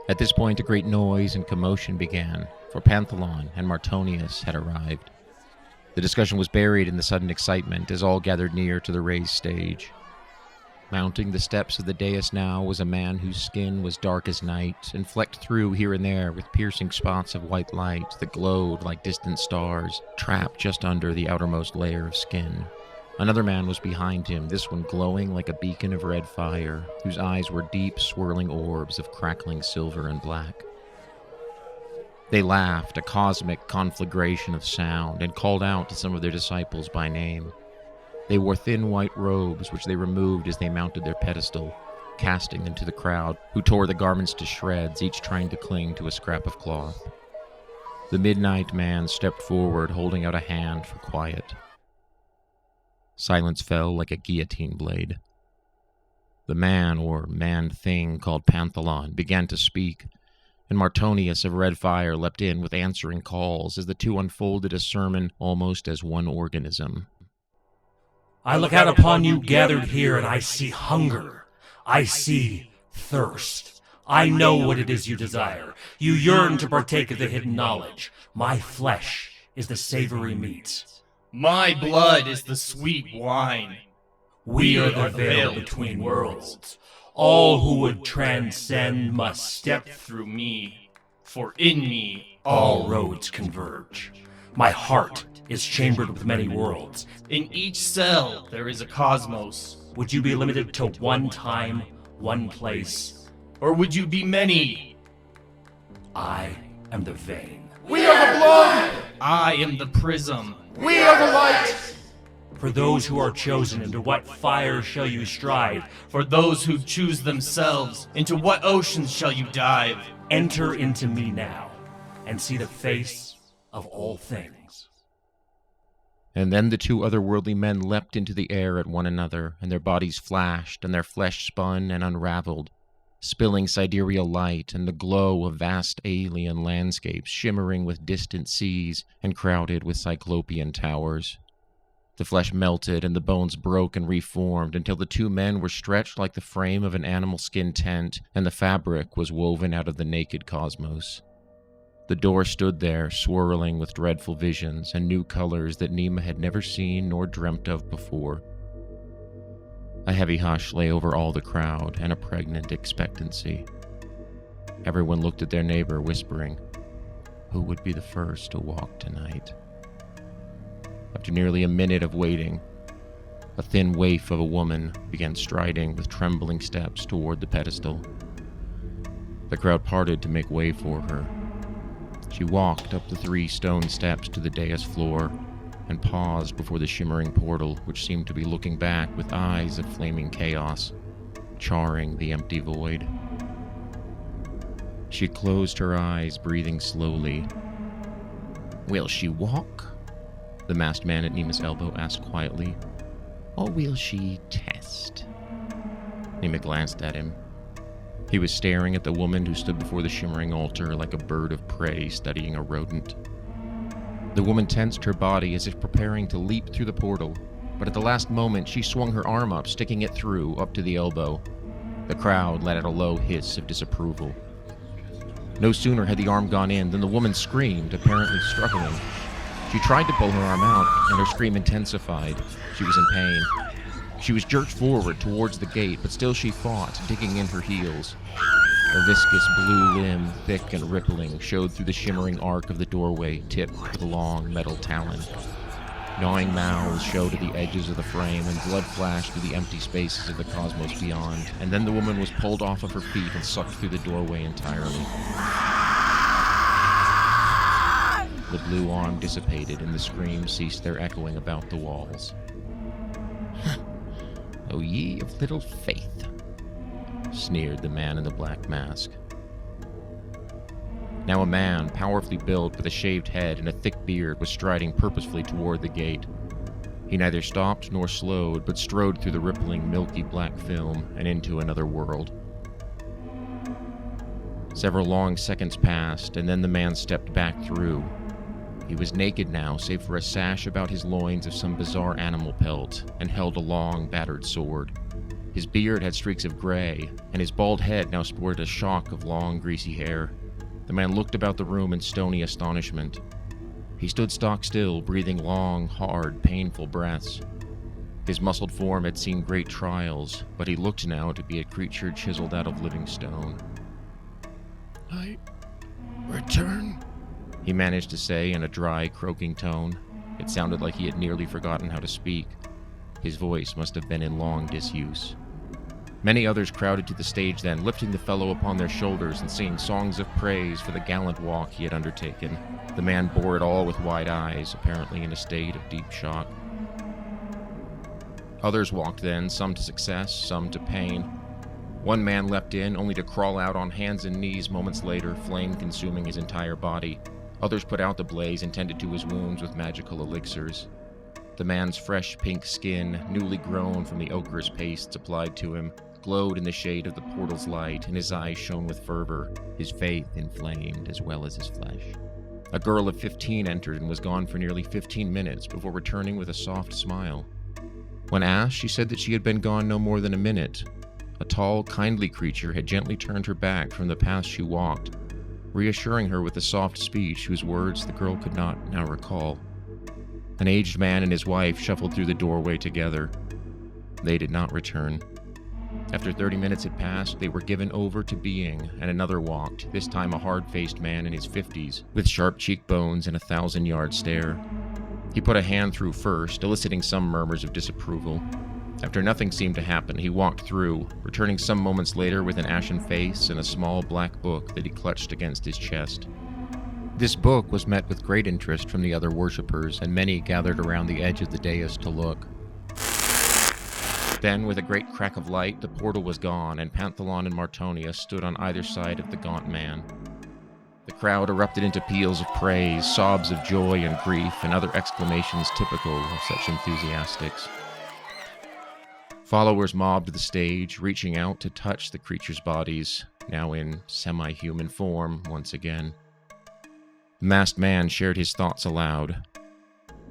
At this point, a great noise and commotion began, for Panthelon and Martonius had arrived. The discussion was buried in the sudden excitement as all gathered near to the raised stage. Mounting the steps of the dais now was a man whose skin was dark as night and flecked through here and there with piercing spots of white light that glowed like distant stars, trapped just under the outermost layer of skin. Another man was behind him, this one glowing like a beacon of red fire, whose eyes were deep, swirling orbs of crackling silver and black. They laughed, a cosmic conflagration of sound, and called out to some of their disciples by name. They wore thin white robes, which they removed as they mounted their pedestal, casting them to the crowd, who tore the garments to shreds, each trying to cling to a scrap of cloth. The midnight man stepped forward, holding out a hand for quiet. Silence fell like a guillotine blade. The man, or man-thing called Panthelon, began to speak, and Martonius of Red Fire leapt in with answering calls as the two unfolded a sermon almost as one organism. I look out upon you gathered here, and I see hunger. I see thirst. I know what it is you desire. You yearn to partake of the hidden knowledge. My flesh is the savory meat. My blood is the sweet wine. We are the veil between worlds. All who would transcend must step Through me, for in me all roads converge. My heart is chambered with many worlds. in each cell there is a cosmos. Would you be limited to one time, one place? Or would you be many? I am the vein. We are the blood! I am the prism. We are the light! For those who are chosen, into what fire shall you strive? For those who choose themselves, into what oceans shall you dive? Enter into me now, and see the face of all things. And then the two otherworldly men leapt into the air at one another, and their bodies flashed, and their flesh spun and unraveled, spilling sidereal light and the glow of vast alien landscapes shimmering with distant seas and crowded with cyclopean towers. The flesh melted and the bones broke and reformed until the two men were stretched like the frame of an animal skin tent, and the fabric was woven out of the naked cosmos. The door stood there, swirling with dreadful visions and new colors that Nima had never seen nor dreamt of before. A heavy hush lay over all the crowd, and a pregnant expectancy. Everyone looked at their neighbor, whispering, "Who would be the first to walk tonight?" After nearly a minute of waiting, a thin waif of a woman began striding with trembling steps toward the pedestal. The crowd parted to make way for her. She walked up the 3 stone steps to the dais floor and paused before the shimmering portal, which seemed to be looking back with eyes of flaming chaos, charring the empty void. She closed her eyes, breathing slowly. "Will she walk?" the masked man at Nima's elbow asked quietly. "Or will she test?" Nima glanced at him. He was staring at the woman who stood before the shimmering altar like a bird of prey studying a rodent. The woman tensed her body as if preparing to leap through the portal, but at the last moment she swung her arm up, sticking it through up to the elbow. The crowd let out a low hiss of disapproval. No sooner had the arm gone in than the woman screamed, apparently struggling. She tried to pull her arm out, and her scream intensified. She was in pain. She was jerked forward towards the gate, but still she fought, digging in her heels. A viscous blue limb, thick and rippling, showed through the shimmering arc of the doorway, tipped with a long metal talon. Gnawing mouths showed at the edges of the frame, and blood flashed through the empty spaces of the cosmos beyond, and then the woman was pulled off of her feet and sucked through the doorway entirely. The blue arm dissipated, and the screams ceased their echoing about the walls. "O ye of little faith," sneered the man in the black mask. Now a man, powerfully built with a shaved head and a thick beard, was striding purposefully toward the gate. He neither stopped nor slowed, but strode through the rippling, milky black film and into another world. Several long seconds passed, and then the man stepped back through. He was naked now, save for a sash about his loins of some bizarre animal pelt, and held a long, battered sword. His beard had streaks of gray, and his bald head now sported a shock of long, greasy hair. The man looked about the room in stony astonishment. He stood stock still, breathing long, hard, painful breaths. His muscled form had seen great trials, but he looked now to be a creature chiseled out of living stone. I return. He managed to say in a dry, croaking tone. It sounded like he had nearly forgotten how to speak. His voice must have been in long disuse. Many others crowded to the stage then, lifting the fellow upon their shoulders and singing songs of praise for the gallant walk he had undertaken. The man bore it all with wide eyes, apparently in a state of deep shock. Others walked then, some to success, some to pain. One man leapt in, only to crawl out on hands and knees moments later, flame consuming his entire body. Others put out the blaze and tended to his wounds with magical elixirs. The man's fresh pink skin, newly grown from the ochreous pastes applied to him, glowed in the shade of the portal's light, and his eyes shone with fervor, his faith inflamed as well as his flesh. A girl of 15 entered and was gone for nearly 15 minutes before returning with a soft smile. When asked, she said that she had been gone no more than a minute. A tall, kindly creature had gently turned her back from the path she walked, reassuring her with a soft speech whose words the girl could not now recall. An aged man and his wife shuffled through the doorway together. They did not return. After 30 minutes had passed, they were given over to being, and another walked, this time a hard-faced man in his 50s, with sharp cheekbones and a 1,000-yard stare. He put a hand through first, eliciting some murmurs of disapproval. After nothing seemed to happen, he walked through, returning some moments later with an ashen face and a small black book that he clutched against his chest. This book was met with great interest from the other worshippers, and many gathered around the edge of the dais to look. Then, with a great crack of light, the portal was gone, and Panthelon and Martonia stood on either side of the gaunt man. The crowd erupted into peals of praise, sobs of joy and grief, and other exclamations typical of such enthusiastics. Followers mobbed the stage, reaching out to touch the creatures' bodies, now in semi-human form once again. The masked man shared his thoughts aloud.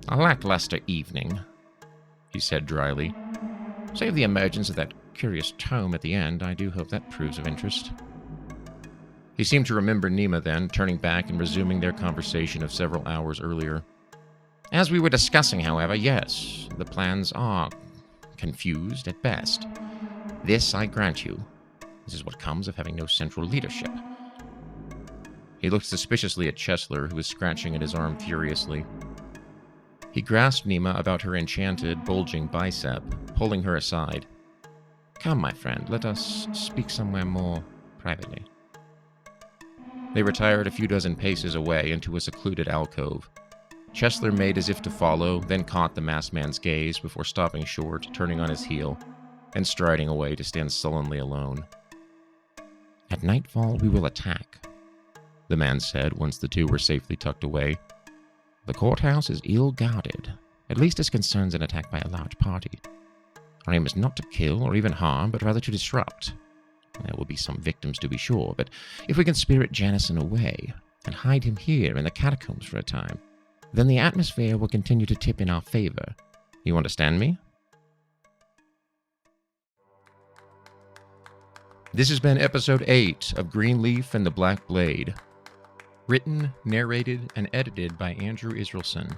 "A lackluster evening," he said dryly. "Save the emergence of that curious tome at the end, I do hope that proves of interest." He seemed to remember Nima then, turning back and resuming their conversation of several hours earlier. "As we were discussing, however, yes, the plans are confused at best. This I grant you. This is what comes of having no central leadership." He looked suspiciously at Chesler, who was scratching at his arm furiously. He grasped Nima about her enchanted, bulging bicep, pulling her aside. "Come, my friend, let us speak somewhere more privately." They retired a few dozen paces away into a secluded alcove. Chesler made as if to follow, then caught the masked man's gaze before stopping short, turning on his heel, and striding away to stand sullenly alone. "At nightfall we will attack," the man said once the two were safely tucked away. "The courthouse is ill-guarded, at least as concerns an attack by a large party. Our aim is not to kill or even harm, but rather to disrupt. There will be some victims to be sure, but if we can spirit Janison away and hide him here in the catacombs for a time, then the atmosphere will continue to tip in our favor. You understand me?" This has been episode 8 of Greenleaf and the Black Blade. Written, narrated, and edited by Andrew Israelson.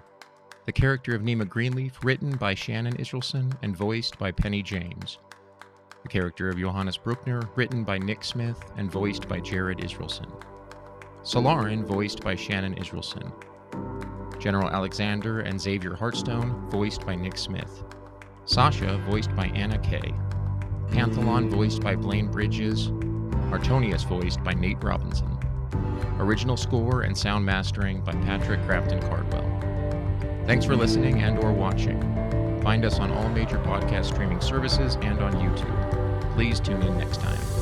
The character of Nima Greenleaf written by Shannon Israelson and voiced by Penny James. The character of Johannes Bruckner written by Nick Smith and voiced by Jared Israelson. Solarin voiced by Shannon Israelson. General Alexander and Xavier Hartstone voiced by Nick Smith. Sasha voiced by Anna Kay. Panthelon voiced by Blaine Bridges. Artonius voiced by Nate Robinson. Original score and sound mastering by Patrick Grafton Cardwell. Thanks for listening and or watching. Find us on all major podcast streaming services and on YouTube. Please tune in next time.